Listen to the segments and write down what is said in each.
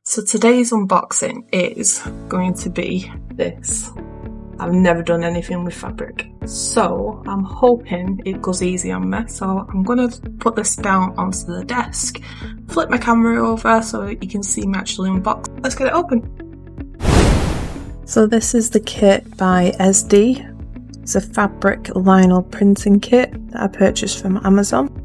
So today's unboxing is going to be this. I've never done anything with fabric, so I'm hoping it goes easy on me. So I'm going to put this down onto the desk, flip my camera over so that you can see me actually unbox. Let's get it open. So this is the kit by Esdee. It's a fabric Lino printing kit that I purchased from Amazon.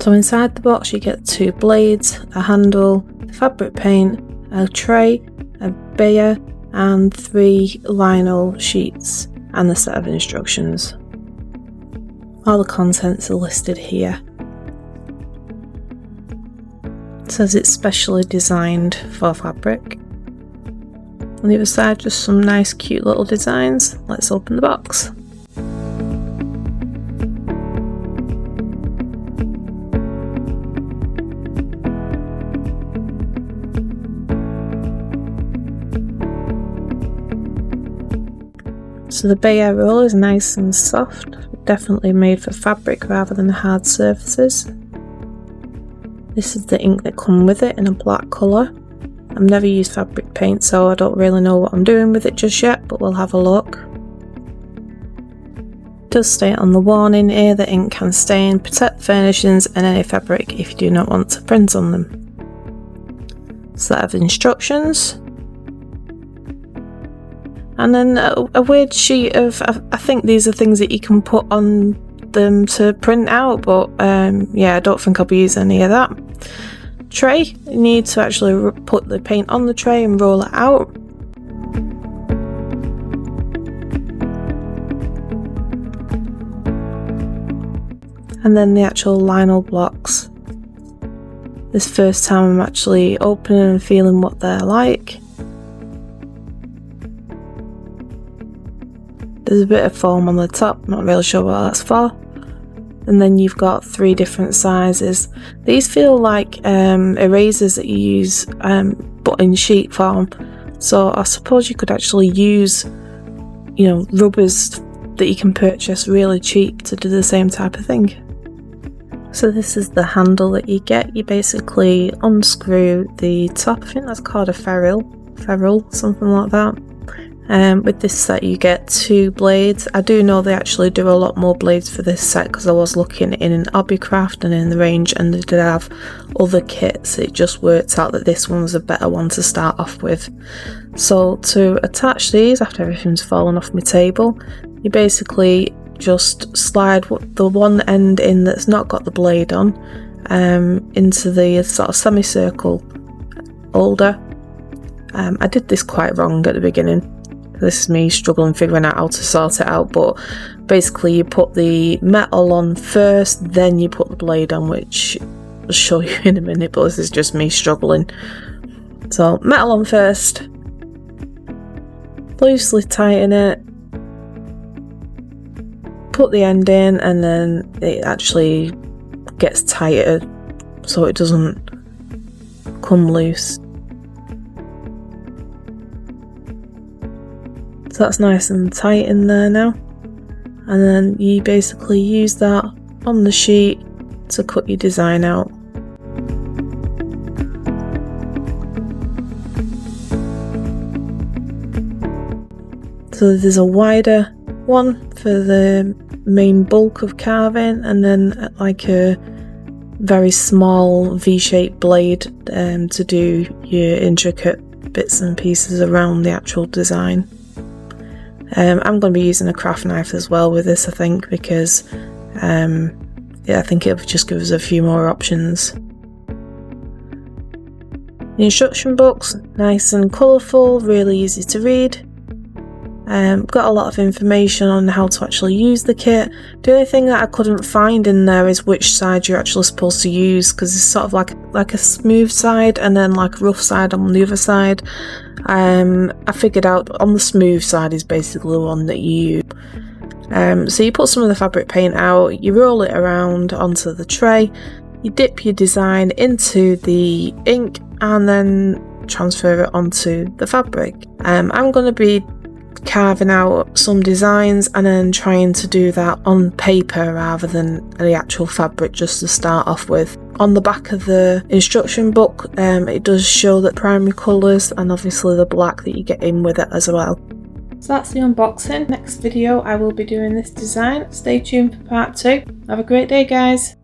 So inside the box you get 2 blades, a handle, fabric paint, a tray, a Brayer and 3 Lino sheets and a set of instructions. All the contents are listed here. It says it's specially designed for fabric. On the other side just some nice cute little designs. Let's open the box. So the Brayer roll is nice and soft, definitely made for fabric rather than hard surfaces. This is the ink that comes with it in a black colour. I've never used fabric paint, so I don't really know what I'm doing with it just yet, but we'll have a look. It does state on the warning here that ink can stain, protect furnishings and any fabric if you do not want to print on them. Set of instructions. And then a weird sheet of, I think these are things that you can put on them to print out, but yeah, I don't think I'll be using any of that. Tray, you need to actually put the paint on the tray and roll it out. And then the actual Lino blocks. This first time I'm actually opening and feeling what they're like. There's a bit of foam on the top, not really sure what that's for. And then you've got 3 different sizes. These feel like erasers that you use but in sheet form. So I suppose you could actually use, you know, rubbers that you can purchase really cheap to do the same type of thing. So this is the handle that you get. You basically unscrew the top, I think that's called a ferrule, something like that. With this set you get 2 blades. I do know they actually do a lot more blades for this set because I was looking in Hobbycraft and in the range and they did have other kits. It just worked out that this one was a better one to start off with. So to attach these after everything's fallen off my table, you basically just slide the one end in that's not got the blade on into the sort of semicircle holder. I did this quite wrong at the beginning. This is me struggling figuring out how to sort it out, but basically you put the metal on first, then you put the blade on, which I'll show you in a minute, but this is just me struggling. So metal on first, loosely tighten it, put the end in, and then it actually gets tighter so it doesn't come loose. So that's nice and tight in there now, and then you basically use that on the sheet to cut your design out. So there's a wider one for the main bulk of carving, and then like a very small V-shaped blade to do your intricate bits and pieces around the actual design. I'm going to be using a craft knife as well with this, I think, because yeah, I think it'll just give us a few more options. The instruction book's nice and colourful, really easy to read. Got a lot of information on how to actually use the kit. The only thing that I couldn't find in there is which side you're actually supposed to use, because it's sort of like a smooth side and then like a rough side on the other side. I figured out on the smooth side is basically the one that you use. So you put some of the fabric paint out, you roll it around onto the tray, you dip your design into the ink and then transfer it onto the fabric. I'm going to be carving out some designs and then trying to do that on paper rather than the actual fabric just to start off with. On the back of the instruction book, it does show the primary colours and obviously the black that you get in with it as well. So that's the unboxing. Next video I will be doing this design. Stay tuned for part 2. Have a great day, guys.